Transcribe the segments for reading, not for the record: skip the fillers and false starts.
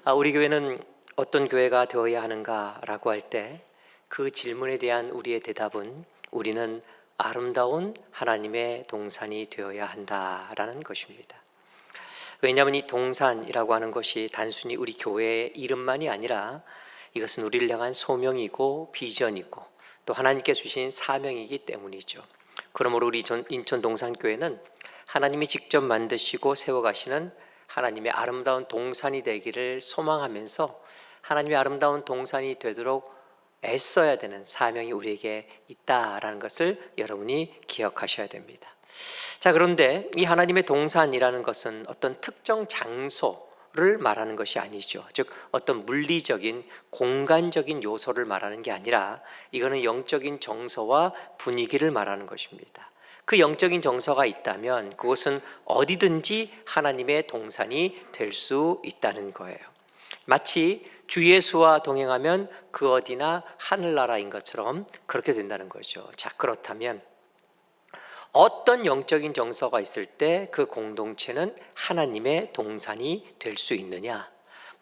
우리 교회는 어떤 교회가 되어야 하는가라고 할 때 그 질문에 대한 우리의 대답은 우리는 아름다운 하나님의 동산이 되어야 한다라는 것입니다. 왜냐하면 이 동산이라고 하는 것이 단순히 우리 교회의 이름만이 아니라 이것은 우리를 향한 소명이고 비전이고 또 하나님께서 주신 사명이기 때문이죠. 그러므로 우리 인천 동산교회는 하나님이 직접 만드시고 세워가시는 하나님의 아름다운 동산이 되기를 소망하면서 하나님의 아름다운 동산이 되도록 애써야 되는 사명이 우리에게 있다라는 것을 여러분이 기억하셔야 됩니다. 자, 그런데 이 하나님의 동산이라는 것은 어떤 특정 장소를 말하는 것이 아니죠. 즉 어떤 물리적인 공간적인 요소를 말하는 게 아니라 이거는 영적인 정서와 분위기를 말하는 것입니다. 그 영적인 정서가 있다면 그것은 어디든지 하나님의 동산이 될 수 있다는 거예요. 마치 주 예수와 동행하면 그 어디나 하늘나라인 것처럼 그렇게 된다는 거죠. 자, 그렇다면 어떤 영적인 정서가 있을 때 그 공동체는 하나님의 동산이 될 수 있느냐?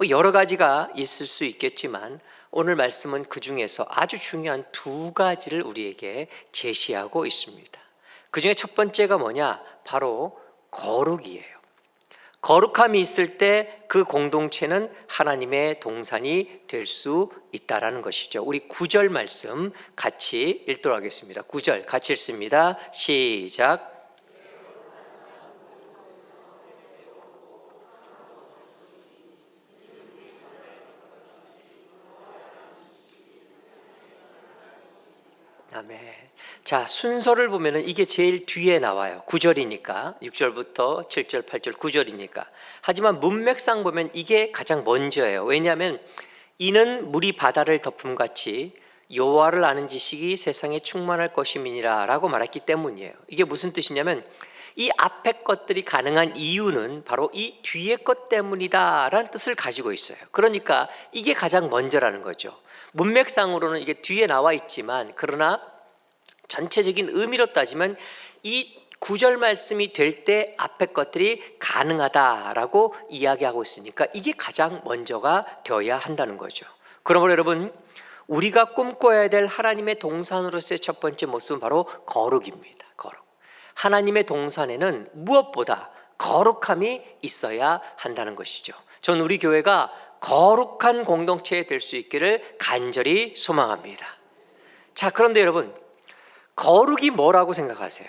여러 가지가 있을 수 있겠지만 오늘 말씀은 그 중에서 아주 중요한 두 가지를 우리에게 제시하고 있습니다. 그 중에 첫 번째가 뭐냐? 바로 거룩이에요. 거룩함이 있을 때 그 공동체는 하나님의 동산이 될 수 있다라는 것이죠. 우리 9절 말씀 같이 읽도록 하겠습니다. 9절 같이 읽습니다. 시작. 아멘. 자, 순서를 보면은 이게 제일 뒤에 나와요. 9절이니까 6절부터 7절, 8절, 9절이니까. 하지만 문맥상 보면 이게 가장 먼저예요. 왜냐하면 이는 물이 바다를 덮음같이 여호와를 아는 지식이 세상에 충만할 것임이니라 라고 말했기 때문이에요. 이게 무슨 뜻이냐면 이 앞에 것들이 가능한 이유는 바로 이 뒤에 것 때문이다 라는 뜻을 가지고 있어요. 그러니까 이게 가장 먼저라는 거죠. 문맥상으로는 이게 뒤에 나와 있지만 그러나 전체적인 의미로 따지면 이 9절 말씀이 될 때 앞에 것들이 가능하다라고 이야기하고 있으니까 이게 가장 먼저가 되어야 한다는 거죠. 그러므로 여러분, 우리가 꿈꿔야 될 하나님의 동산으로서의 첫 번째 모습은 바로 거룩입니다. 거룩. 하나님의 동산에는 무엇보다 거룩함이 있어야 한다는 것이죠. 전 우리 교회가 거룩한 공동체 될 수 있기를 간절히 소망합니다. 자, 그런데 여러분, 거룩이 뭐라고 생각하세요?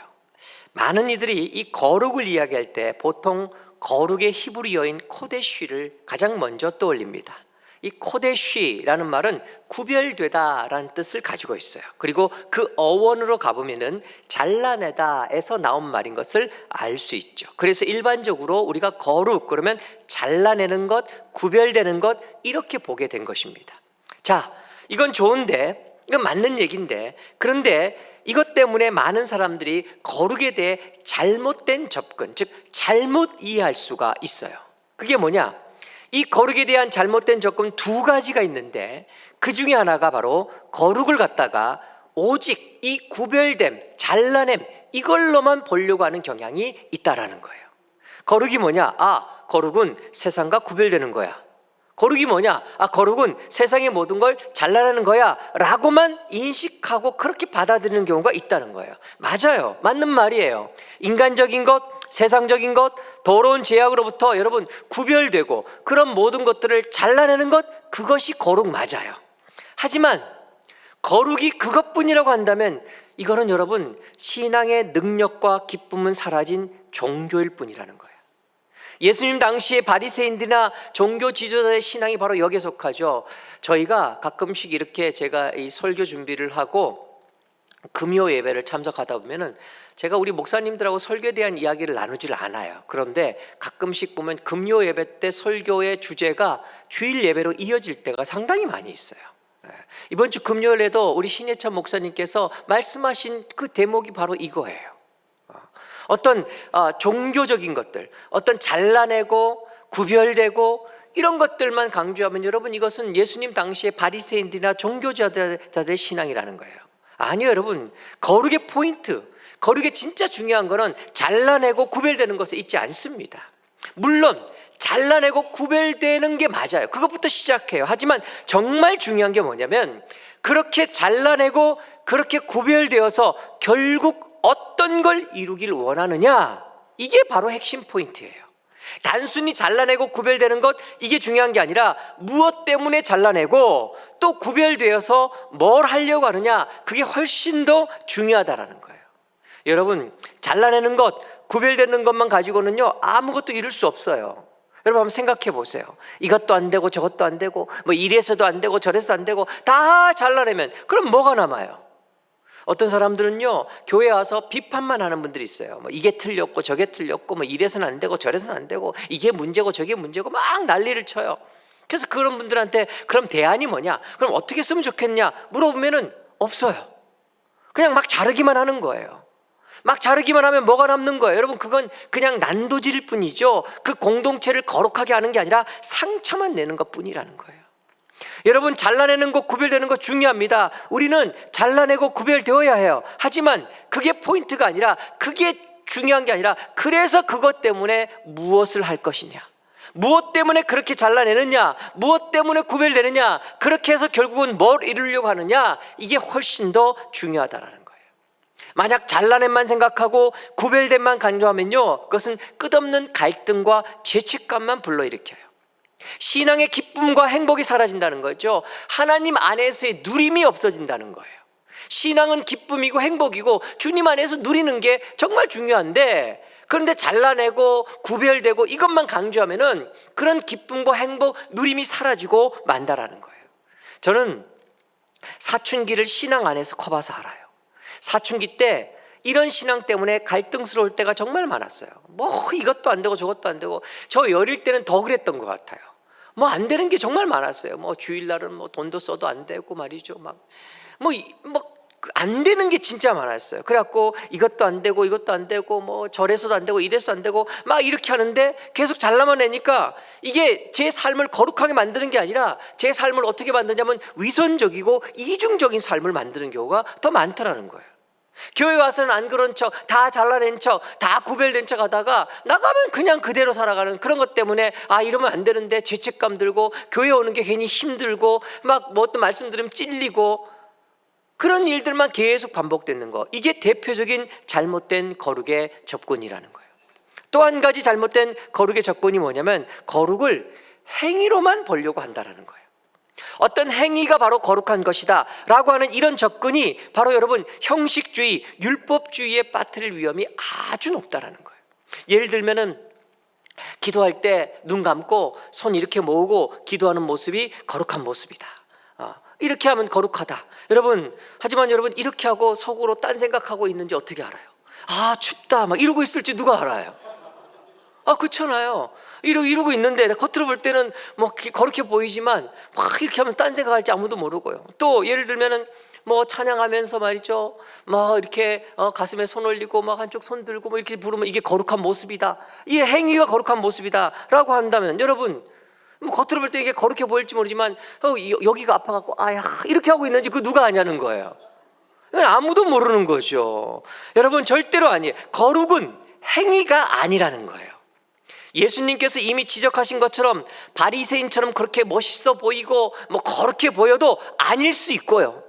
많은 이들이 이 거룩을 이야기할 때 보통 거룩의 히브리어인 코데쉬를 가장 먼저 떠올립니다. 이 코데쉬라는 말은 구별되다라는 뜻을 가지고 있어요. 그리고 그 어원으로 가보면은 잘라내다에서 나온 말인 것을 알 수 있죠. 그래서 일반적으로 우리가 거룩 그러면 잘라내는 것, 구별되는 것 이렇게 보게 된 것입니다. 자, 이건 좋은데, 이건 맞는 얘기인데, 그런데 이것 때문에 많은 사람들이 거룩에 대해 잘못된 접근, 즉 잘못 이해할 수가 있어요. 그게 뭐냐? 이 거룩에 대한 잘못된 접근 두 가지가 있는데 그 중에 하나가 바로 거룩을 갖다가 오직 이 구별됨, 잘라냄 이걸로만 보려고 하는 경향이 있다라는 거예요. 거룩이 뭐냐? 거룩은 세상과 구별되는 거야. 거룩이 뭐냐? 거룩은 세상의 모든 걸 잘라내는 거야 라고만 인식하고 그렇게 받아들이는 경우가 있다는 거예요. 맞아요. 맞는 말이에요. 인간적인 것, 세상적인 것, 더러운 죄악으로부터 여러분 구별되고 그런 모든 것들을 잘라내는 것, 그것이 거룩 맞아요. 하지만 거룩이 그것뿐이라고 한다면 이거는 여러분 신앙의 능력과 기쁨은 사라진 종교일 뿐이라는 거예요. 예수님 당시에 바리새인들이나 종교 지도자의 신앙이 바로 여기에 속하죠. 저희가 가끔씩 이렇게 제가 이 설교 준비를 하고 금요 예배를 참석하다 보면은 제가 우리 목사님들하고 설교에 대한 이야기를 나누질 않아요. 그런데 가끔씩 보면 금요 예배 때 설교의 주제가 주일 예배로 이어질 때가 상당히 많이 있어요. 이번 주 금요일에도 우리 신예찬 목사님께서 말씀하신 그 대목이 바로 이거예요. 어떤 종교적인 것들, 어떤 잘라내고 구별되고 이런 것들만 강조하면 여러분 이것은 예수님 당시의 바리새인들이나 종교자들의 신앙이라는 거예요. 아니요, 여러분. 거룩의 포인트, 거룩의 진짜 중요한 거는 잘라내고 구별되는 것에 있지 않습니다. 물론 잘라내고 구별되는 게 맞아요. 그것부터 시작해요. 하지만 정말 중요한 게 뭐냐면 그렇게 잘라내고 그렇게 구별되어서 결국 어떤 걸 이루길 원하느냐, 이게 바로 핵심 포인트예요. 단순히 잘라내고 구별되는 것, 이게 중요한 게 아니라 무엇 때문에 잘라내고 또 구별되어서 뭘 하려고 하느냐, 그게 훨씬 더 중요하다라는 거예요. 여러분, 잘라내는 것, 구별되는 것만 가지고는요 아무것도 이룰 수 없어요. 여러분 한번 생각해 보세요. 이것도 안 되고 저것도 안 되고 뭐 이래서도 안 되고 저래서 안 되고 다 잘라내면 그럼 뭐가 남아요? 어떤 사람들은요 교회 와서 비판만 하는 분들이 있어요. 뭐 이게 틀렸고 저게 틀렸고 뭐 이래서는 안 되고 저래서는 안 되고 이게 문제고 저게 문제고 막 난리를 쳐요. 그래서 그런 분들한테 그럼 대안이 뭐냐, 그럼 어떻게 쓰면 좋겠냐 물어보면은 없어요. 그냥 막 자르기만 하는 거예요. 막 자르기만 하면 뭐가 남는 거예요? 여러분, 그건 그냥 난도질일 뿐이죠. 그 공동체를 거룩하게 하는 게 아니라 상처만 내는 것 뿐이라는 거예요. 여러분, 잘라내는 것, 구별되는 것 중요합니다. 우리는 잘라내고 구별되어야 해요. 하지만 그게 포인트가 아니라, 그게 중요한 게 아니라, 그래서 그것 때문에 무엇을 할 것이냐, 무엇 때문에 그렇게 잘라내느냐, 무엇 때문에 구별되느냐, 그렇게 해서 결국은 뭘 이루려고 하느냐, 이게 훨씬 더 중요하다라는 거예요. 만약 잘라낸만 생각하고 구별된만 강조하면요, 그것은 끝없는 갈등과 죄책감만 불러일으켜요. 신앙의 기쁨과 행복이 사라진다는 거죠. 하나님 안에서의 누림이 없어진다는 거예요. 신앙은 기쁨이고 행복이고 주님 안에서 누리는 게 정말 중요한데, 그런데 잘라내고 구별되고 이것만 강조하면은 그런 기쁨과 행복, 누림이 사라지고 만다라는 거예요. 저는 사춘기를 신앙 안에서 커봐서 알아요. 사춘기 때 이런 신앙 때문에 갈등스러울 때가 정말 많았어요. 뭐 이것도 안 되고 저것도 안 되고, 저 여릴 때는 더 그랬던 것 같아요. 뭐 안 되는 게 정말 많았어요. 뭐 주일날은 뭐 돈도 써도 안 되고 말이죠. 막 안 되는 게 진짜 많았어요. 그래갖고 이것도 안 되고 이것도 안 되고 뭐 저래서도 안 되고 이래서도 안 되고 막 이렇게 하는데 계속 잘라만 내니까 이게 제 삶을 거룩하게 만드는 게 아니라 제 삶을 어떻게 만드냐면 위선적이고 이중적인 삶을 만드는 경우가 더 많더라는 거예요. 교회 와서는 안 그런 척, 다 잘라낸 척, 다 구별된 척 하다가 나가면 그냥 그대로 살아가는 그런 것 때문에 아 이러면 안 되는데 죄책감 들고 교회 오는 게 괜히 힘들고 막 뭐 어떤 말씀 들으면 찔리고 그런 일들만 계속 반복되는 거, 이게 대표적인 잘못된 거룩의 접근이라는 거예요. 또 한 가지 잘못된 거룩의 접근이 뭐냐면 거룩을 행위로만 보려고 한다는 거예요. 어떤 행위가 바로 거룩한 것이다 라고 하는 이런 접근이 바로 여러분 형식주의, 율법주의에 빠뜨릴 위험이 아주 높다라는 거예요. 예를 들면은 기도할 때 눈 감고 손 이렇게 모으고 기도하는 모습이 거룩한 모습이다, 이렇게 하면 거룩하다. 여러분, 하지만 여러분 이렇게 하고 속으로 딴 생각하고 있는지 어떻게 알아요? 아 춥다 막 이러고 있을지 누가 알아요? 그렇잖아요. 이러고 있는데 겉으로 볼 때는 뭐 거룩해 보이지만 막 이렇게 하면 딴 생각할지 아무도 모르고요. 또 예를 들면은 뭐 찬양하면서 말이죠, 뭐 이렇게 가슴에 손 올리고 막 한쪽 손 들고 뭐 이렇게 부르면 이게 거룩한 모습이다, 이 행위가 거룩한 모습이다라고 한다면 여러분, 뭐 겉으로 볼 때 이게 거룩해 보일지 모르지만 여기가 아파갖고 아야 이렇게 하고 있는지 그 누가 아냐는 거예요. 아무도 모르는 거죠. 여러분 절대로 아니에요. 거룩은 행위가 아니라는 거예요. 예수님께서 이미 지적하신 것처럼 바리새인처럼 그렇게 멋있어 보이고 뭐 거룩해 보여도 아닐 수 있고요,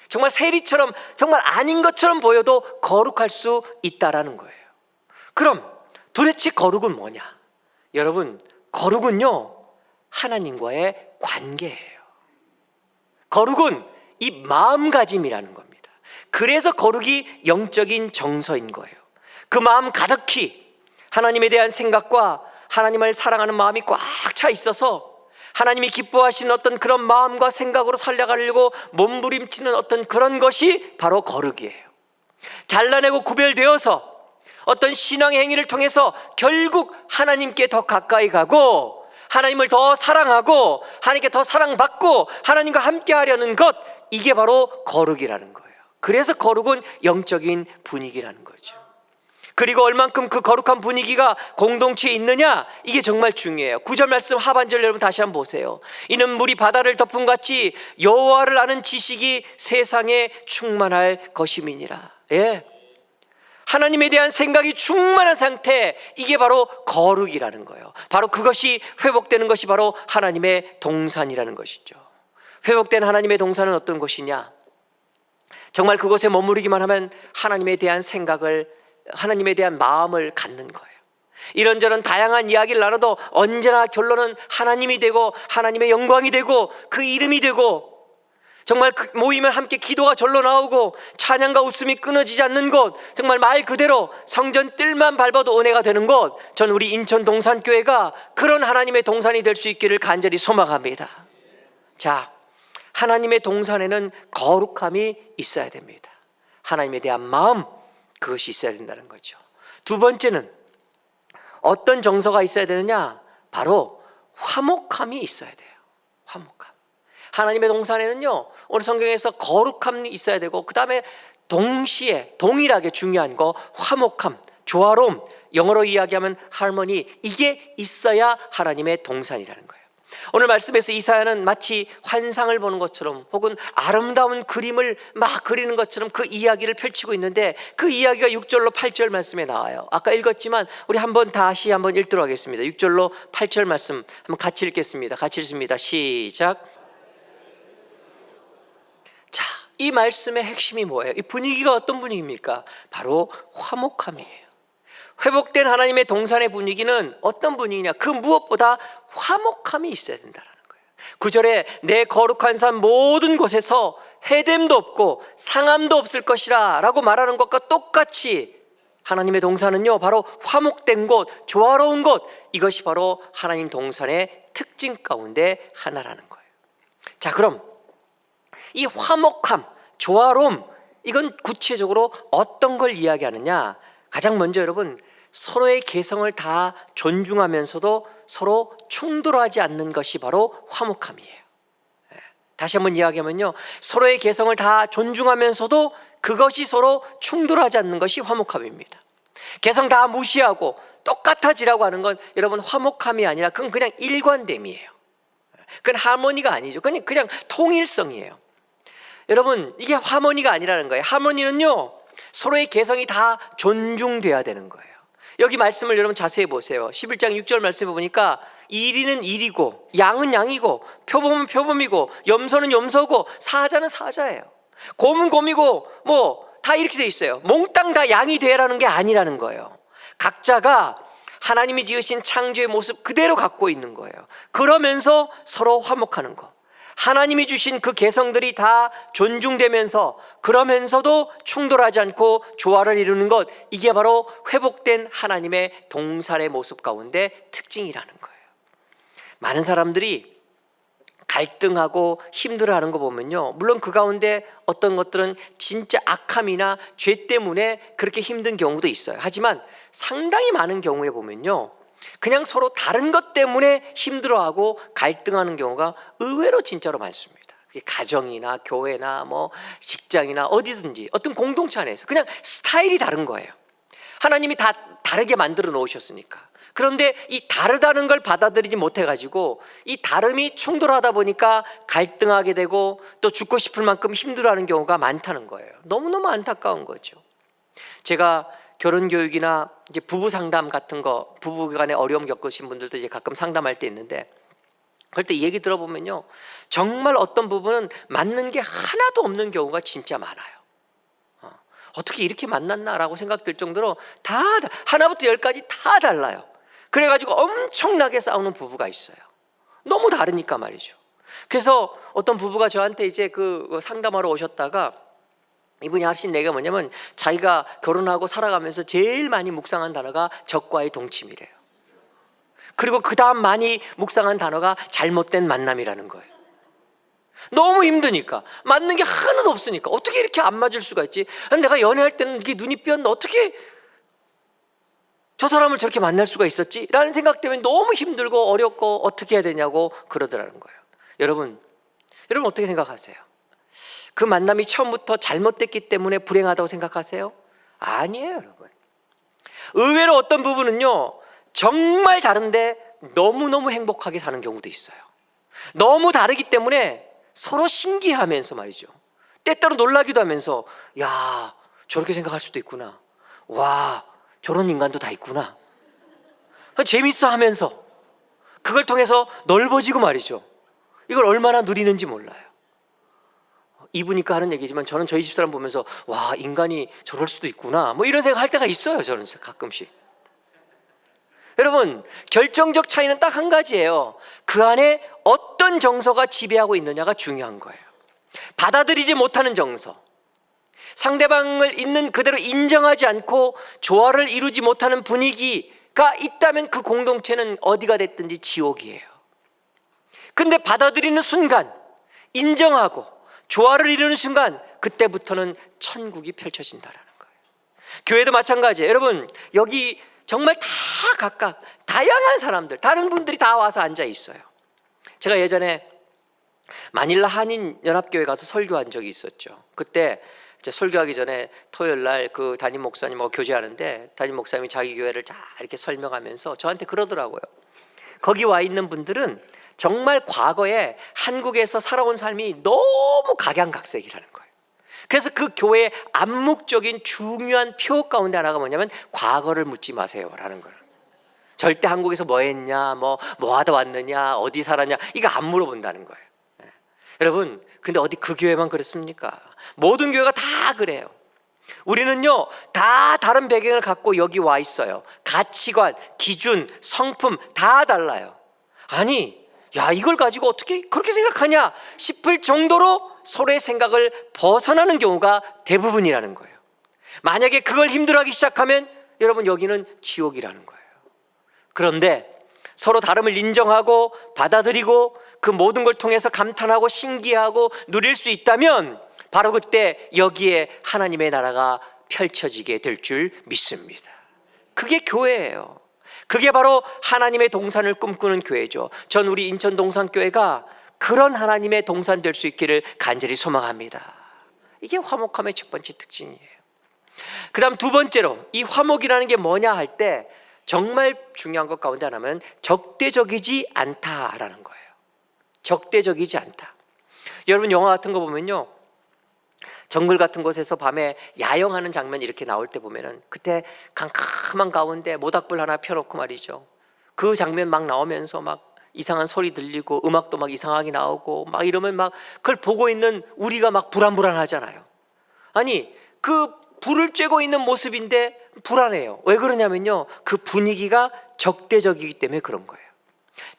정말 세리처럼 정말 아닌 것처럼 보여도 거룩할 수 있다라는 거예요. 그럼 도대체 거룩은 뭐냐? 여러분, 거룩은요 하나님과의 관계예요. 거룩은 이 마음가짐이라는 겁니다. 그래서 거룩이 영적인 정서인 거예요. 그 마음 가득히 하나님에 대한 생각과 하나님을 사랑하는 마음이 꽉 차 있어서 하나님이 기뻐하시는 어떤 그런 마음과 생각으로 살려가려고 몸부림치는 어떤 그런 것이 바로 거룩이에요. 잘라내고 구별되어서 어떤 신앙의 행위를 통해서 결국 하나님께 더 가까이 가고 하나님을 더 사랑하고 하나님께 더 사랑받고 하나님과 함께 하려는 것, 이게 바로 거룩이라는 거예요. 그래서 거룩은 영적인 분위기라는 거죠. 그리고 얼만큼 그 거룩한 분위기가 공동체에 있느냐, 이게 정말 중요해요. 9절 말씀 하반절 여러분 다시 한번 보세요. 이는 물이 바다를 덮음 같이 여호와를 아는 지식이 세상에 충만할 것임이니라. 예, 하나님에 대한 생각이 충만한 상태, 이게 바로 거룩이라는 거예요. 바로 그것이 회복되는 것이 바로 하나님의 동산이라는 것이죠. 회복된 하나님의 동산은 어떤 것이냐? 정말 그곳에 머무르기만 하면 하나님에 대한 생각을, 하나님에 대한 마음을 갖는 거예요. 이런저런 다양한 이야기를 나눠도 언제나 결론은 하나님이 되고 하나님의 영광이 되고 그 이름이 되고, 정말 모이면 함께 기도가 절로 나오고 찬양과 웃음이 끊어지지 않는 곳, 정말 말 그대로 성전 뜰만 밟아도 은혜가 되는 곳, 전 우리 인천 동산교회가 그런 하나님의 동산이 될 수 있기를 간절히 소망합니다. 자, 하나님의 동산에는 거룩함이 있어야 됩니다. 하나님에 대한 마음, 그것이 있어야 된다는 거죠. 두 번째는 어떤 정서가 있어야 되느냐? 바로 화목함이 있어야 돼요. 화목함. 하나님의 동산에는요, 오늘 성경에서 거룩함이 있어야 되고, 그 다음에 동시에 동일하게 중요한 거 화목함, 조화로움, 영어로 이야기하면 harmony, 이게 있어야 하나님의 동산이라는 거예요. 오늘 말씀에서 이사야는 마치 환상을 보는 것처럼 혹은 아름다운 그림을 막 그리는 것처럼 그 이야기를 펼치고 있는데, 그 이야기가 6절로 8절 말씀에 나와요. 아까 읽었지만 우리 다시 한번 읽도록 하겠습니다. 6절로 8절 말씀 한번 같이 읽겠습니다. 같이 읽습니다. 시작. 자, 이 말씀의 핵심이 뭐예요? 이 분위기가 어떤 분위기입니까? 바로 화목함이에요. 회복된 하나님의 동산의 분위기는 어떤 분위기냐? 그 무엇보다 화목함이 있어야 된다는 거예요. 9절에 내 거룩한 산 모든 곳에서 해됨도 없고 상함도 없을 것이라 라고 말하는 것과 똑같이 하나님의 동산은요, 바로 화목된 곳, 조화로운 곳, 이것이 바로 하나님 동산의 특징 가운데 하나라는 거예요. 자, 그럼 이 화목함, 조화로움, 이건 구체적으로 어떤 걸 이야기하느냐? 가장 먼저 여러분, 서로의 개성을 다 존중하면서도 서로 충돌하지 않는 것이 바로 화목함이에요. 다시 한번 이야기하면요, 서로의 개성을 다 존중하면서도 그것이 서로 충돌하지 않는 것이 화목함입니다. 개성 다 무시하고 똑같아지라고 하는 건 여러분 화목함이 아니라 그건 그냥 일관됨이에요. 그건 하모니가 아니죠. 그냥 통일성이에요. 여러분, 이게 하모니가 아니라는 거예요. 하모니는요, 서로의 개성이 다 존중돼야 되는 거예요. 여기 말씀을 여러분 자세히 보세요. 11장 6절 말씀을 보니까 이리는 이리고 양은 양이고 표범은 표범이고 염소는 염소고 사자는 사자예요. 곰은 곰이고 뭐 다 이렇게 돼 있어요. 몽땅 다 양이 되라는 게 아니라는 거예요. 각자가 하나님이 지으신 창조의 모습 그대로 갖고 있는 거예요. 그러면서 서로 화목하는 것, 하나님이 주신 그 개성들이 다 존중되면서 그러면서도 충돌하지 않고 조화를 이루는 것, 이게 바로 회복된 하나님의 동산의 모습 가운데 특징이라는 거예요. 많은 사람들이 갈등하고 힘들어하는 거 보면요, 물론 그 가운데 어떤 것들은 진짜 악함이나 죄 때문에 그렇게 힘든 경우도 있어요. 하지만 상당히 많은 경우에 보면요, 그냥 서로 다른 것 때문에 힘들어하고 갈등하는 경우가 의외로 진짜로 많습니다. 그게 가정이나 교회나 뭐 직장이나 어디든지 어떤 공동체 안에서 그냥 스타일이 다른 거예요. 하나님이 다 다르게 만들어 놓으셨으니까. 그런데 이 다르다는 걸 받아들이지 못해가지고 이 다름이 충돌하다 보니까 갈등하게 되고 또 죽고 싶을 만큼 힘들어하는 경우가 많다는 거예요. 너무너무 안타까운 거죠. 제가 결혼 교육이나 이제 부부 상담 같은 거, 부부간에 어려움 겪으신 분들도 이제 가끔 상담할 때 있는데, 그럴 때 이 얘기 들어보면요, 정말 어떤 부분은 맞는 게 하나도 없는 경우가 진짜 많아요. 어떻게 이렇게 만났나라고 생각될 정도로 다 하나부터 열까지 다 달라요. 그래가지고 엄청나게 싸우는 부부가 있어요. 너무 다르니까 말이죠. 그래서 어떤 부부가 저한테 이제 그 상담하러 오셨다가 이분이 하신 얘기가 뭐냐면, 자기가 결혼하고 살아가면서 제일 많이 묵상한 단어가 적과의 동침이래요. 그리고 그 다음 많이 묵상한 단어가 잘못된 만남이라는 거예요. 너무 힘드니까, 맞는 게 하나도 없으니까 어떻게 이렇게 안 맞을 수가 있지? 내가 연애할 때는 이게 눈이 삐었는데 어떻게 저 사람을 저렇게 만날 수가 있었지? 라는 생각 때문에 너무 힘들고 어렵고 어떻게 해야 되냐고 그러더라는 거예요. 여러분 어떻게 생각하세요? 그 만남이 처음부터 잘못됐기 때문에 불행하다고 생각하세요? 아니에요, 여러분. 의외로 어떤 부분은요, 정말 다른데 너무너무 행복하게 사는 경우도 있어요. 너무 다르기 때문에 서로 신기하면서 말이죠, 때때로 놀라기도 하면서, 야, 저렇게 생각할 수도 있구나, 와, 저런 인간도 다 있구나. 재밌어 하면서 그걸 통해서 넓어지고 말이죠. 이걸 얼마나 누리는지 몰라요. 이브니까 하는 얘기지만 저는 저희 집사람 보면서 와, 인간이 저럴 수도 있구나 뭐 이런 생각 할 때가 있어요. 저는 가끔씩. 여러분, 결정적 차이는 딱 한 가지예요. 그 안에 어떤 정서가 지배하고 있느냐가 중요한 거예요. 받아들이지 못하는 정서, 상대방을 있는 그대로 인정하지 않고 조화를 이루지 못하는 분위기가 있다면 그 공동체는 어디가 됐든지 지옥이에요. 근데 받아들이는 순간, 인정하고 조화를 이루는 순간, 그때부터는 천국이 펼쳐진다라는 거예요. 교회도 마찬가지예요. 여러분, 여기 정말 다 각각 다양한 사람들, 다른 분들이 다 와서 앉아 있어요. 제가 예전에 마닐라 한인연합교회 가서 설교한 적이 있었죠. 그때 이제 설교하기 전에 토요일 날 그 담임 목사님하고 교제하는데 담임 목사님이 자기 교회를 다 이렇게 설명하면서 저한테 그러더라고요. 거기 와 있는 분들은 정말 과거에 한국에서 살아온 삶이 너무 각양각색이라는 거예요. 그래서 그 교회의 암묵적인 중요한 표 가운데 하나가 뭐냐면 과거를 묻지 마세요라는 거예요. 절대 한국에서 뭐 했냐, 뭐 하다 왔느냐, 어디 살았냐, 이거 안 물어본다는 거예요. 여러분, 근데 어디 그 교회만 그렇습니까? 모든 교회가 다 그래요. 우리는요, 다 다른 배경을 갖고 여기 와 있어요. 가치관, 기준, 성품 다 달라요. 아니, 야, 이걸 가지고 어떻게 그렇게 생각하냐 싶을 정도로 서로의 생각을 벗어나는 경우가 대부분이라는 거예요. 만약에 그걸 힘들어하기 시작하면 여러분, 여기는 지옥이라는 거예요. 그런데 서로 다름을 인정하고 받아들이고 그 모든 걸 통해서 감탄하고 신기하고 누릴 수 있다면 바로 그때 여기에 하나님의 나라가 펼쳐지게 될 줄 믿습니다. 그게 교회예요. 그게 바로 하나님의 동산을 꿈꾸는 교회죠. 전 우리 인천 동산교회가 그런 하나님의 동산 될 수 있기를 간절히 소망합니다. 이게 화목함의 첫 번째 특징이에요. 그 다음 두 번째로 이 화목이라는 게 뭐냐 할 때 정말 중요한 것 가운데 하나는 적대적이지 않다라는 거예요. 적대적이지 않다. 여러분, 영화 같은 거 보면요, 정글 같은 곳에서 밤에 야영하는 장면 이렇게 나올 때 보면은 그때 캄캄한 가운데 모닥불 하나 펴놓고 말이죠, 그 장면 막 나오면서 막 이상한 소리 들리고 음악도 막 이상하게 나오고 막 이러면 막 그걸 보고 있는 우리가 막 불안불안하잖아요. 아니, 그 불을 쬐고 있는 모습인데 불안해요. 왜 그러냐면요, 그 분위기가 적대적이기 때문에 그런 거예요.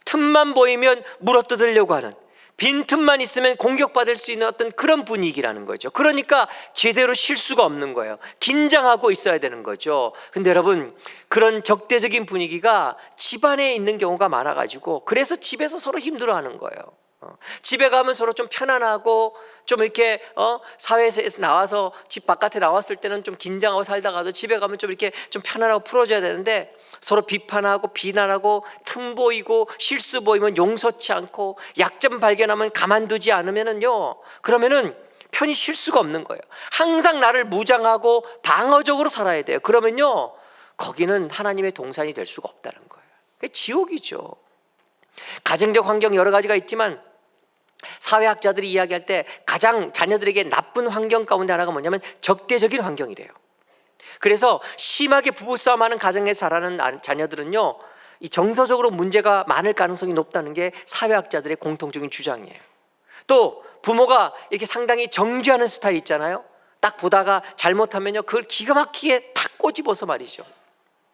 틈만 보이면 물어뜯으려고 하는, 빈틈만 있으면 공격받을 수 있는 어떤 그런 분위기라는 거죠. 그러니까 제대로 쉴 수가 없는 거예요. 긴장하고 있어야 되는 거죠. 근데 여러분, 그런 적대적인 분위기가 집안에 있는 경우가 많아가지고 그래서 집에서 서로 힘들어하는 거예요. 집에 가면 서로 좀 편안하고 좀 이렇게 사회에서 나와서 집 바깥에 나왔을 때는 좀 긴장하고 살다가도 집에 가면 좀 이렇게 좀 편안하고 풀어져야 되는데 서로 비판하고 비난하고 틈 보이고 실수 보이면 용서치 않고 약점 발견하면 가만두지 않으면은요, 그러면은 편히 쉴 수가 없는 거예요. 항상 나를 무장하고 방어적으로 살아야 돼요. 그러면요, 거기는 하나님의 동산이 될 수가 없다는 거예요. 그게 지옥이죠. 가정적 환경 여러 가지가 있지만 사회학자들이 이야기할 때 가장 자녀들에게 나쁜 환경 가운데 하나가 뭐냐면 적대적인 환경이래요. 그래서 심하게 부부싸움하는 가정에서 자라는 자녀들은요, 이 정서적으로 문제가 많을 가능성이 높다는 게 사회학자들의 공통적인 주장이에요. 또 부모가 이렇게 상당히 정죄하는 스타일 있잖아요. 딱 보다가 잘못하면요, 그걸 기가 막히게 탁 꼬집어서 말이죠,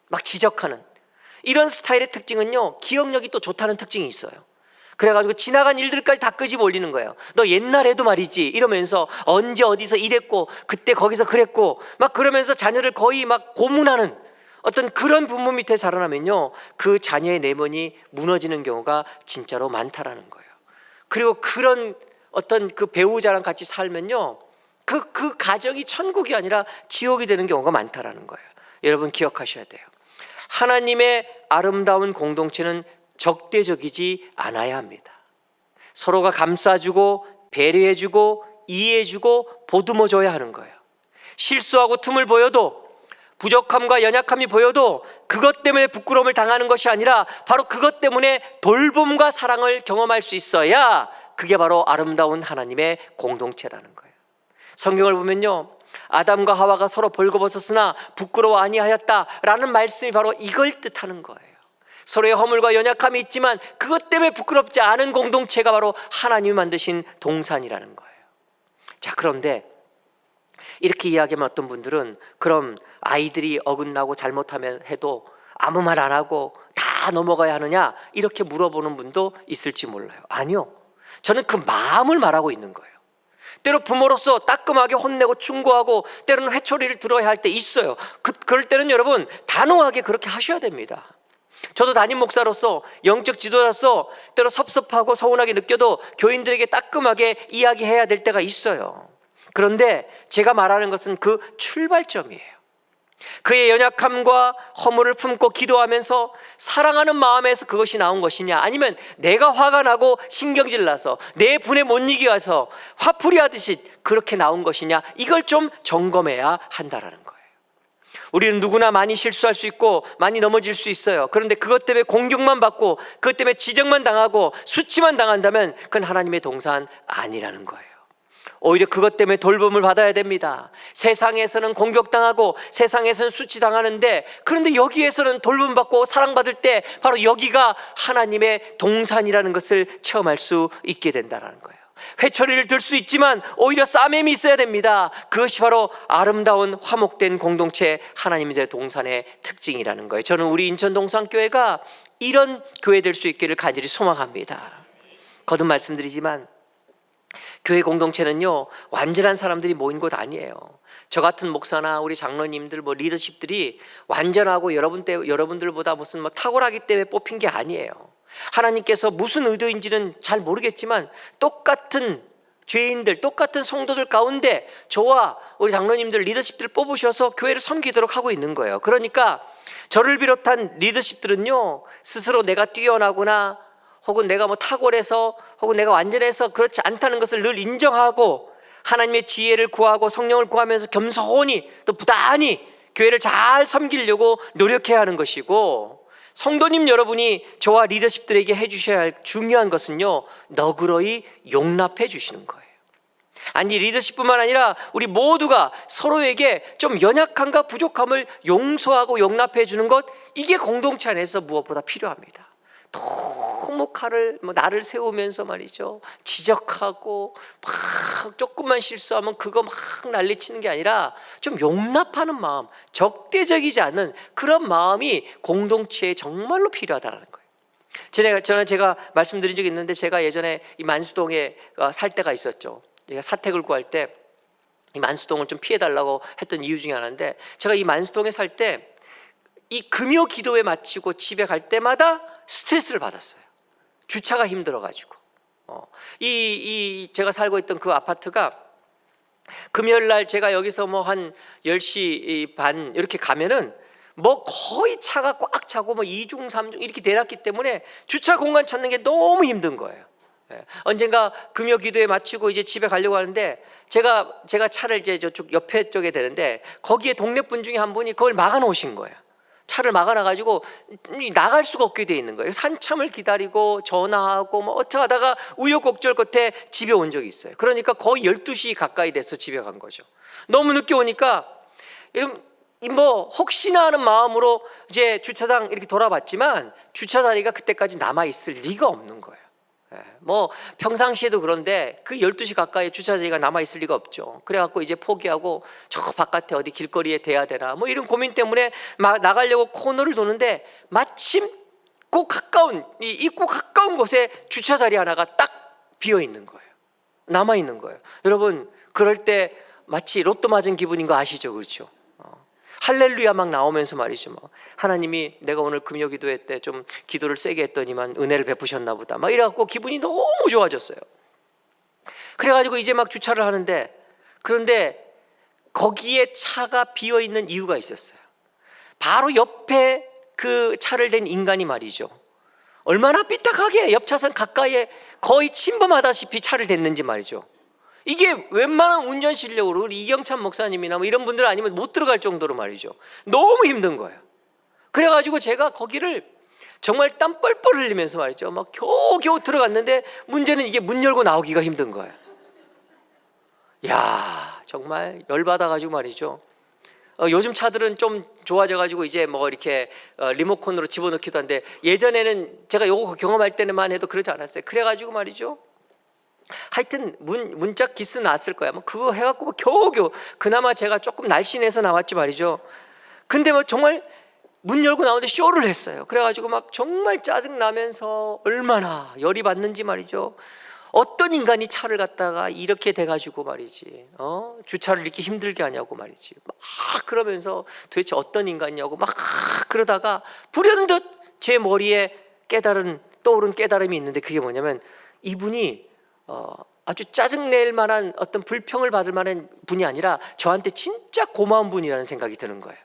막 지적하는 이런 스타일의 특징은요, 기억력이 또 좋다는 특징이 있어요. 그래가지고 지나간 일들까지 다 끄집어 올리는 거예요. 너 옛날에도 말이지 이러면서 언제 어디서 이랬고 그때 거기서 그랬고 막 그러면서 자녀를 거의 막 고문하는 어떤 그런 부모 밑에 자라나면요, 그 자녀의 내면이 무너지는 경우가 진짜로 많다라는 거예요. 그리고 그런 어떤 그 배우자랑 같이 살면요, 그 가정이 천국이 아니라 지옥이 되는 경우가 많다라는 거예요. 여러분, 기억하셔야 돼요. 하나님의 아름다운 공동체는 적대적이지 않아야 합니다. 서로가 감싸주고 배려해주고 이해해주고 보듬어줘야 하는 거예요. 실수하고 틈을 보여도, 부족함과 연약함이 보여도 그것 때문에 부끄러움을 당하는 것이 아니라 바로 그것 때문에 돌봄과 사랑을 경험할 수 있어야 그게 바로 아름다운 하나님의 공동체라는 거예요. 성경을 보면요, 아담과 하와가 서로 벌거벗었으나 부끄러워 아니하였다라는 말씀이 바로 이걸 뜻하는 거예요. 서로의 허물과 연약함이 있지만 그것 때문에 부끄럽지 않은 공동체가 바로 하나님이 만드신 동산이라는 거예요. 자, 그런데 이렇게 이야기하면 어떤 분들은 그럼 아이들이 어긋나고 잘못하면 해도 아무 말 안 하고 다 넘어가야 하느냐, 이렇게 물어보는 분도 있을지 몰라요. 아니요, 저는 그 마음을 말하고 있는 거예요. 때로 부모로서 따끔하게 혼내고 충고하고 때로는 회초리를 들어야 할 때 있어요. 그럴 때는 여러분 단호하게 그렇게 하셔야 됩니다. 저도 담임 목사로서, 영적 지도자로서 때로 섭섭하고 서운하게 느껴도 교인들에게 따끔하게 이야기해야 될 때가 있어요. 그런데 제가 말하는 것은 그 출발점이에요. 그의 연약함과 허물을 품고 기도하면서 사랑하는 마음에서 그것이 나온 것이냐, 아니면 내가 화가 나고 신경질 나서 내 분에 못 이겨서 화풀이 하듯이 그렇게 나온 것이냐, 이걸 좀 점검해야 한다라는 거예요. 우리는 누구나 많이 실수할 수 있고 많이 넘어질 수 있어요. 그런데 그것 때문에 공격만 받고 그것 때문에 지적만 당하고 수치만 당한다면 그건 하나님의 동산 아니라는 거예요. 오히려 그것 때문에 돌봄을 받아야 됩니다. 세상에서는 공격당하고 세상에서는 수치당하는데, 그런데 여기에서는 돌봄받고 사랑받을 때 바로 여기가 하나님의 동산이라는 것을 체험할 수 있게 된다는 거예요. 회초리를 들 수 있지만 오히려 싸매미 있어야 됩니다. 그것이 바로 아름다운 화목된 공동체, 하나님의 동산의 특징이라는 거예요. 저는 우리 인천 동산교회가 이런 교회 될 수 있기를 간절히 소망합니다. 거듭 말씀드리지만 교회 공동체는요, 완전한 사람들이 모인 곳 아니에요. 저 같은 목사나 우리 장로님들, 리더십들이 완전하고 여러분들보다 무슨 탁월하기 때문에 뽑힌 게 아니에요. 하나님께서 무슨 의도인지는 잘 모르겠지만 똑같은 죄인들, 똑같은 성도들 가운데 저와 우리 장로님들, 리더십들을 뽑으셔서 교회를 섬기도록 하고 있는 거예요. 그러니까 저를 비롯한 리더십들은요, 스스로 내가 뛰어나구나, 혹은 내가 탁월해서, 혹은 내가 완전해서 그렇지 않다는 것을 늘 인정하고 하나님의 지혜를 구하고 성령을 구하면서 겸손히 또 부단히 교회를 잘 섬기려고 노력해야 하는 것이고, 성도님 여러분이 저와 리더십들에게 해주셔야 할 중요한 것은요, 너그러이 용납해 주시는 거예요. 아니, 리더십뿐만 아니라 우리 모두가 서로에게 좀 연약함과 부족함을 용서하고 용납해 주는 것, 이게 공동체 안에서 무엇보다 필요합니다. 너무 나를 세우면서 말이죠, 지적하고 막 조금만 실수하면 그거 막 난리치는 게 아니라 좀 용납하는 마음, 적대적이지 않는 그런 마음이 공동체에 정말로 필요하다는 거예요. 저는 제가 말씀드린 적이 있는데, 제가 예전에 이 만수동에 살 때가 있었죠. 제가 사택을 구할 때 이 만수동을 좀 피해달라고 했던 이유 중에 하나인데, 제가 이 만수동에 살 때 이 금요 기도회 마치고 집에 갈 때마다 스트레스를 받았어요. 주차가 힘들어가지고. 제가 살고 있던 그 아파트가 금요일 날 제가 여기서 한 10시 반 이렇게 가면은 거의 차가 꽉 차고 2중 3중 이렇게 내놨기 때문에 주차 공간 찾는 게 너무 힘든 거예요. 언젠가 금요 기도회 마치고 이제 집에 가려고 하는데, 제가 차를 이제 저쪽 옆에 쪽에 되는데, 거기에 동네 분 중에 한 분이 그걸 막아 놓으신 거예요. 차를 막아놔가지고 나갈 수가 없게 돼 있는 거예요. 한참을 기다리고 전화하고 어쩌다가 우여곡절 끝에 집에 온 적이 있어요. 그러니까 거의 12시 가까이 돼서 집에 간 거죠. 너무 늦게 오니까 혹시나 하는 마음으로 이제 주차장 이렇게 돌아봤지만 주차 자리가 그때까지 남아 있을 리가 없는 거예요. 평상시에도 그런데 그 12시 가까이 주차 자리가 남아 있을 리가 없죠. 그래갖고 이제 포기하고 저 바깥에 어디 길거리에 대야 되나 이런 고민 때문에 막 나가려고 코너를 도는데, 마침 꼭 가까운 입구 가까운 곳에 주차 자리 하나가 딱 비어 있는 거예요. 남아 있는 거예요. 여러분, 그럴 때 마치 로또 맞은 기분인 거 아시죠? 그렇죠? 할렐루야 막 나오면서 말이죠. 하나님이 내가 오늘 금요 기도회 때 좀 기도를 세게 했더니만 은혜를 베푸셨나 보다. 이래갖고 기분이 너무 좋아졌어요. 그래가지고 이제 막 주차를 하는데, 그런데 거기에 차가 비어 있는 이유가 있었어요. 바로 옆에 그 차를 댄 인간이 말이죠, 얼마나 삐딱하게 옆 차선 가까이에 거의 침범하다시피 차를 댔는지 말이죠. 이게 웬만한 운전 실력으로 우리 이경찬 목사님이나 이런 분들 아니면 못 들어갈 정도로 말이죠, 너무 힘든 거예요. 그래가지고 제가 거기를 정말 땀 뻘뻘 흘리면서 말이죠, 겨우겨우 들어갔는데 문제는 이게 문 열고 나오기가 힘든 거예요. 야, 정말 열받아가지고 말이죠. 요즘 차들은 좀 좋아져가지고 이제 뭐 이렇게 리모컨으로 집어넣기도 한데, 예전에는 제가 요거 경험할 때만 해도 그러지 않았어요. 그래가지고 말이죠, 하여튼 문짝 기스 났을 거야. 뭐 그거 해갖고 뭐 겨우겨우 그나마 제가 조금 날씬해서 나왔지 말이죠. 근데 뭐 정말 문 열고 나오는데 쇼를 했어요. 그래가지고 막 정말 짜증 나면서 얼마나 열이 받는지 말이죠. 어떤 인간이 차를 갖다가 이렇게 돼가지고 말이지, 주차를 이렇게 힘들게 하냐고 말이지. 막 그러면서 도대체 어떤 인간이냐고 막 그러다가 불현듯 제 머리에 떠오른 깨달음이 있는데, 그게 뭐냐면 이분이 아주 짜증낼 만한 어떤 불평을 받을 만한 분이 아니라 저한테 진짜 고마운 분이라는 생각이 드는 거예요.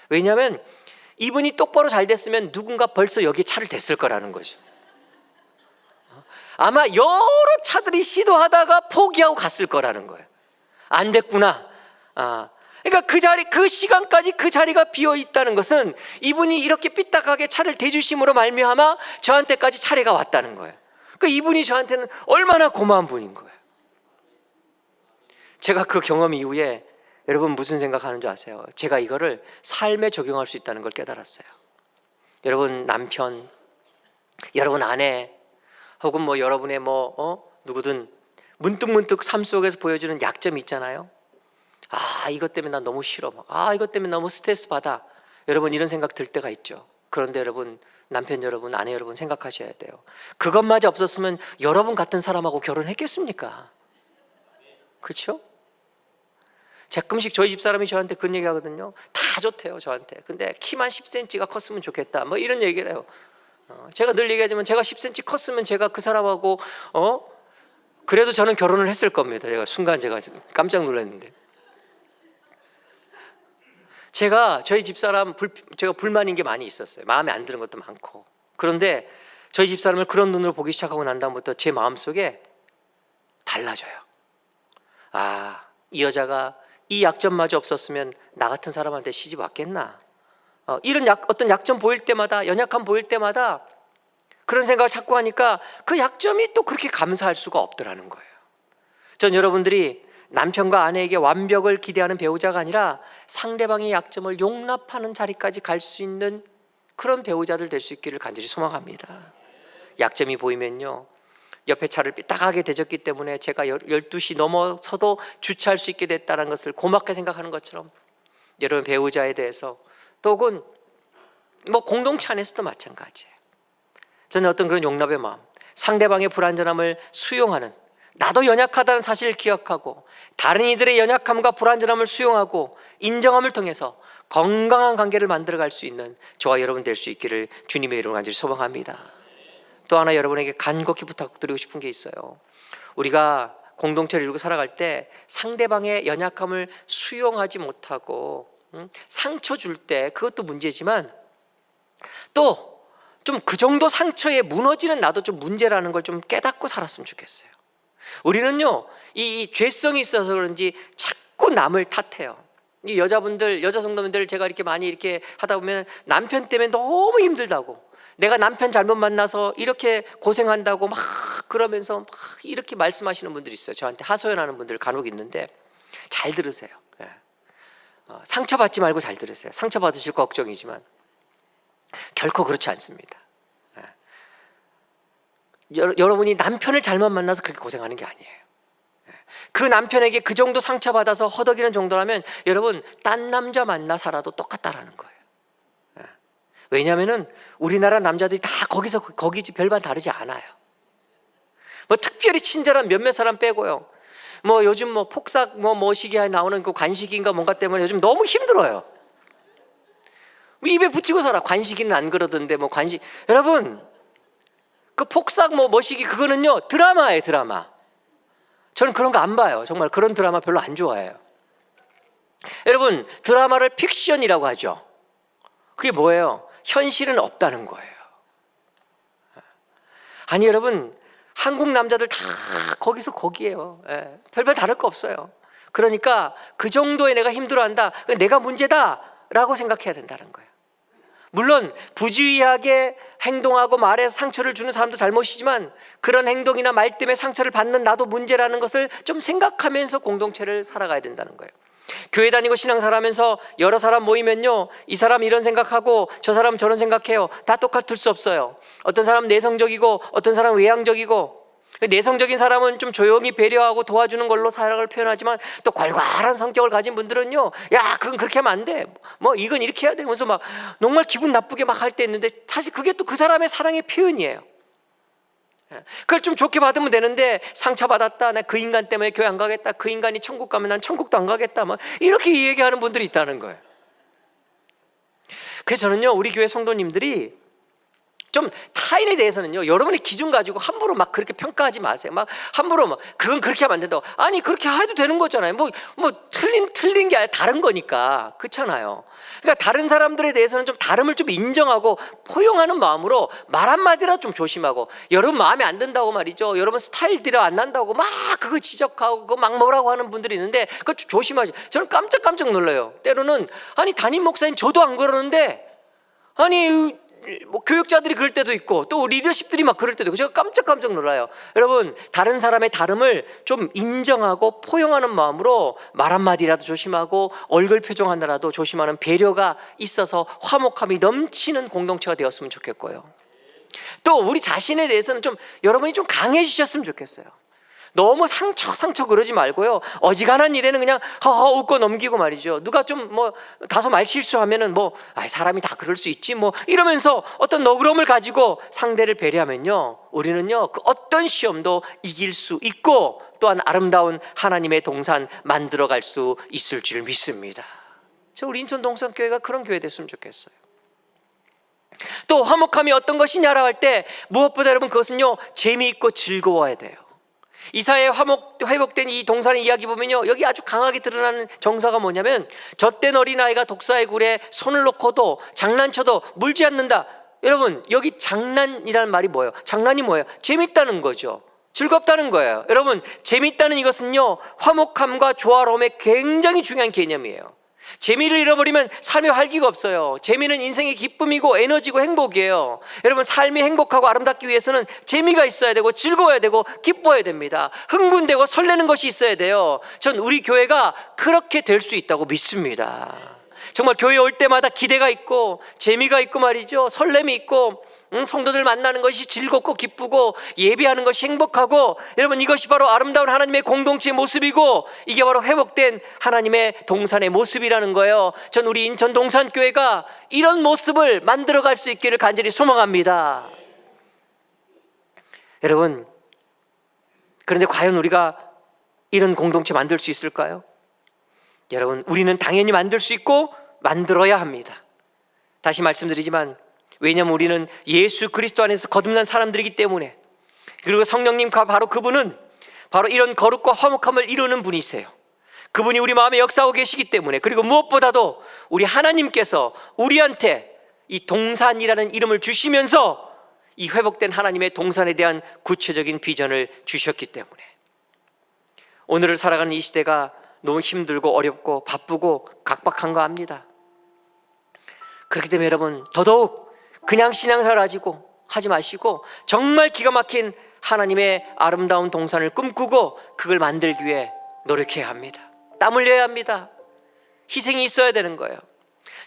왜냐하면 이분이 똑바로 잘 됐으면 누군가 벌써 여기에 차를 댔을 거라는 거죠. 아마 여러 차들이 시도하다가 포기하고 갔을 거라는 거예요. 안 됐구나. 그러니까 그 시간까지 그 자리가 비어 있다는 것은 이분이 이렇게 삐딱하게 차를 대주심으로 말미암아 저한테까지 차례가 왔다는 거예요. 그러니까 이분이 저한테는 얼마나 고마운 분인 거예요. 제가 그 경험 이후에 여러분 무슨 생각하는 줄 아세요? 제가 이거를 삶에 적용할 수 있다는 걸 깨달았어요. 여러분 남편, 여러분 아내, 혹은 뭐 여러분의 누구든 문득문득 삶 속에서 보여주는 약점이 있잖아요. 이것 때문에 난 너무 싫어. 이것 때문에 너무 스트레스 받아. 여러분 이런 생각 들 때가 있죠. 그런데 여러분, 남편 여러분, 아내 여러분 생각하셔야 돼요. 그것마저 없었으면 여러분 같은 사람하고 결혼했겠습니까? 그렇죠? 가끔씩 저희 집사람이 저한테 그런 얘기 하거든요. 다 좋대요 저한테. 근데 키만 10cm가 컸으면 좋겠다, 뭐 이런 얘기를 해요. 제가 늘 얘기하지만 제가 10cm 컸으면 제가 그 사람하고 그래도 저는 결혼을 했을 겁니다. 제가 깜짝 놀랐는데, 저희 집사람 제가 불만인 게 많이 있었어요. 마음에 안 드는 것도 많고. 그런데 저희 집사람을 그런 눈으로 보기 시작하고 난 다음부터 제 마음속에 달라져요. 이 여자가 이 약점마저 없었으면 나 같은 사람한테 시집 왔겠나. 이런 어떤 약점 보일 때마다, 연약함 보일 때마다 그런 생각을 자꾸 하니까 그 약점이 또 그렇게 감사할 수가 없더라는 거예요. 전 여러분들이 남편과 아내에게 완벽을 기대하는 배우자가 아니라 상대방의 약점을 용납하는 자리까지 갈 수 있는 그런 배우자들 될 수 있기를 간절히 소망합니다. 약점이 보이면요, 옆에 차를 삐딱하게 대졌기 때문에 제가 12시 넘어서도 주차할 수 있게 됐다는 것을 고맙게 생각하는 것처럼, 여러분 배우자에 대해서, 또 혹은 뭐 공동체 안에서도 마찬가지예요. 저는 어떤 그런 용납의 마음, 상대방의 불완전함을 수용하는, 나도 연약하다는 사실을 기억하고 다른 이들의 연약함과 불완전함을 수용하고 인정함을 통해서 건강한 관계를 만들어갈 수 있는 저와 여러분 될 수 있기를 주님의 이름으로 간절히 소망합니다. 또 하나 여러분에게 간곡히 부탁드리고 싶은 게 있어요. 우리가 공동체를 이루고 살아갈 때 상대방의 연약함을 수용하지 못하고 상처 줄 때 그것도 문제지만, 또 좀 그 정도 상처에 무너지는 나도 좀 문제라는 걸 좀 깨닫고 살았으면 좋겠어요. 우리는요, 이 죄성이 있어서 그런지 자꾸 남을 탓해요. 이 여자 성도분들 제가 이렇게 많이 이렇게 하다 보면 남편 때문에 너무 힘들다고, 내가 남편 잘못 만나서 이렇게 고생한다고 막 그러면서 막 이렇게 말씀하시는 분들이 있어요. 저한테 하소연하는 분들 간혹 있는데, 잘 들으세요. 상처받지 말고 잘 들으세요. 상처받으실 걱정이지만 결코 그렇지 않습니다. 여러분이 남편을 잘못 만나서 그렇게 고생하는 게 아니에요. 그 남편에게 그 정도 상처받아서 허덕이는 정도라면 여러분 딴 남자 만나 살아도 똑같다라는 거예요. 왜냐하면 우리나라 남자들이 다 거기 별반 다르지 않아요. 뭐 특별히 친절한 몇몇 사람 빼고요, 뭐 요즘 뭐 폭삭 뭐시기에 나오는 그 관식인가 뭔가 때문에 요즘 너무 힘들어요. 입에 붙이고 살아. 관식이는 안 그러던데 뭐 관식. 여러분 그 폭삭 뭐시기 그거는요 드라마예요, 드라마. 저는 그런 거 안 봐요. 정말 그런 드라마 별로 안 좋아해요. 여러분 드라마를 픽션이라고 하죠. 그게 뭐예요? 현실은 없다는 거예요. 아니 여러분, 한국 남자들 다 거기에요. 별반 다를 거 없어요. 그러니까 그 정도에 내가 힘들어한다, 내가 문제다 라고 생각해야 된다는 거예요. 물론 부주의하게 행동하고 말해서 상처를 주는 사람도 잘못이지만 그런 행동이나 말 때문에 상처를 받는 나도 문제라는 것을 좀 생각하면서 공동체를 살아가야 된다는 거예요. 교회 다니고 신앙생활하면서 여러 사람 모이면요, 이 사람 이런 생각하고 저 사람 저런 생각해요. 다 똑같을 수 없어요. 어떤 사람은 내성적이고 어떤 사람은 외향적이고, 내성적인 사람은 좀 조용히 배려하고 도와주는 걸로 사랑을 표현하지만 또 괄괄한 성격을 가진 분들은요, 야 그건 그렇게 하면 안 돼, 뭐 이건 이렇게 해야 돼 하면서 막 정말 기분 나쁘게 막 할 때 있는데, 사실 그게 또 그 사람의 사랑의 표현이에요. 그걸 좀 좋게 받으면 되는데, 상처받았다, 나 그 인간 때문에 교회 안 가겠다, 그 인간이 천국 가면 난 천국도 안 가겠다, 뭐 이렇게 얘기하는 분들이 있다는 거예요. 그래서 저는요, 우리 교회 성도님들이 좀 타인에 대해서는요, 여러분의 기준 가지고 함부로 막 그렇게 평가하지 마세요. 막 함부로 막 그건 그렇게 하면 안 된다고. 아니 그렇게 해도 되는 거잖아요. 뭐 틀린 게 아니라 다른 거니까, 그렇잖아요. 그러니까 다른 사람들에 대해서는 좀 다름을 좀 인정하고 포용하는 마음으로 말 한마디라도 좀 조심하고, 여러분 마음에 안 든다고 말이죠, 여러분 스타일대로 안 난다고 막 그거 지적하고 그거 막 뭐라고 하는 분들이 있는데, 그거 조심하세요. 저는 깜짝 놀라요. 때로는 아니 담임 목사님 저도 안 그러는데, 아니 뭐 교육자들이 그럴 때도 있고 또 리더십들이 막 그럴 때도 있고, 제가 깜짝 놀라요. 여러분, 다른 사람의 다름을 좀 인정하고 포용하는 마음으로 말 한마디라도 조심하고 얼굴 표정 하나라도 조심하는 배려가 있어서 화목함이 넘치는 공동체가 되었으면 좋겠고요. 또 우리 자신에 대해서는 좀 여러분이 좀 강해지셨으면 좋겠어요. 너무 상처 그러지 말고요, 어지간한 일에는 그냥 허허 웃고 넘기고 말이죠. 누가 좀 뭐 다소 말 실수하면은 뭐 사람이 다 그럴 수 있지 뭐 이러면서 어떤 너그러움을 가지고 상대를 배려하면요, 우리는요 그 어떤 시험도 이길 수 있고 또한 아름다운 하나님의 동산 만들어갈 수 있을 줄 믿습니다. 저 우리 인천 동산교회가 그런 교회 됐으면 좋겠어요. 또 화목함이 어떤 것이냐라고 할 때 무엇보다 여러분 그것은요 재미있고 즐거워야 돼요. 이사야의 회복된 이 동산의 이야기 보면요, 여기 아주 강하게 드러나는 정서가 뭐냐면, 젖된 어린아이가 독사의 굴에 손을 놓고도 장난쳐도 물지 않는다. 여러분, 여기 장난이라는 말이 뭐예요? 장난이 뭐예요? 재밌다는 거죠. 즐겁다는 거예요. 여러분, 재밌다는 이것은요 화목함과 조화로움의 굉장히 중요한 개념이에요. 재미를 잃어버리면 삶의 활기가 없어요. 재미는 인생의 기쁨이고 에너지고 행복이에요. 여러분, 삶이 행복하고 아름답기 위해서는 재미가 있어야 되고 즐거워야 되고 기뻐야 됩니다. 흥분되고 설레는 것이 있어야 돼요. 전 우리 교회가 그렇게 될 수 있다고 믿습니다. 정말 교회 올 때마다 기대가 있고 재미가 있고 말이죠, 설렘이 있고 성도들 만나는 것이 즐겁고 기쁘고 예배하는 것이 행복하고, 여러분 이것이 바로 아름다운 하나님의 공동체의 모습이고 이게 바로 회복된 하나님의 동산의 모습이라는 거예요. 전 우리 인천 동산교회가 이런 모습을 만들어갈 수 있기를 간절히 소망합니다. 여러분, 그런데 과연 우리가 이런 공동체 만들 수 있을까요? 여러분, 우리는 당연히 만들 수 있고 만들어야 합니다. 다시 말씀드리지만, 왜냐하면 우리는 예수 그리스도 안에서 거듭난 사람들이기 때문에, 그리고 성령님과 바로 그분은 바로 이런 거룩과 화목함을 이루는 분이세요. 그분이 우리 마음에 역사하고 계시기 때문에, 그리고 무엇보다도 우리 하나님께서 우리한테 이 동산이라는 이름을 주시면서 이 회복된 하나님의 동산에 대한 구체적인 비전을 주셨기 때문에, 오늘을 살아가는 이 시대가 너무 힘들고 어렵고 바쁘고 각박한 거 압니다. 그렇기 때문에 여러분, 더더욱 그냥 신앙생활 하지 마시고 정말 기가 막힌 하나님의 아름다운 동산을 꿈꾸고 그걸 만들기 위해 노력해야 합니다. 땀 흘려야 합니다. 희생이 있어야 되는 거예요.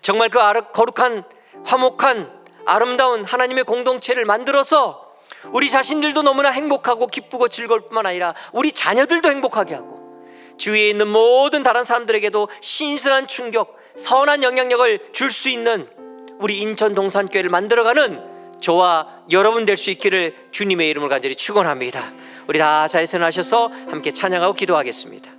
정말 그 거룩한 화목한 아름다운 하나님의 공동체를 만들어서 우리 자신들도 너무나 행복하고 기쁘고 즐거울 뿐만 아니라 우리 자녀들도 행복하게 하고 주위에 있는 모든 다른 사람들에게도 신선한 충격, 선한 영향력을 줄 수 있는 우리 인천 동산교회를 만들어가는 저와 여러분 될 수 있기를 주님의 이름으로 간절히 축원합니다. 우리 다 자리에서 나셔서 함께 찬양하고 기도하겠습니다.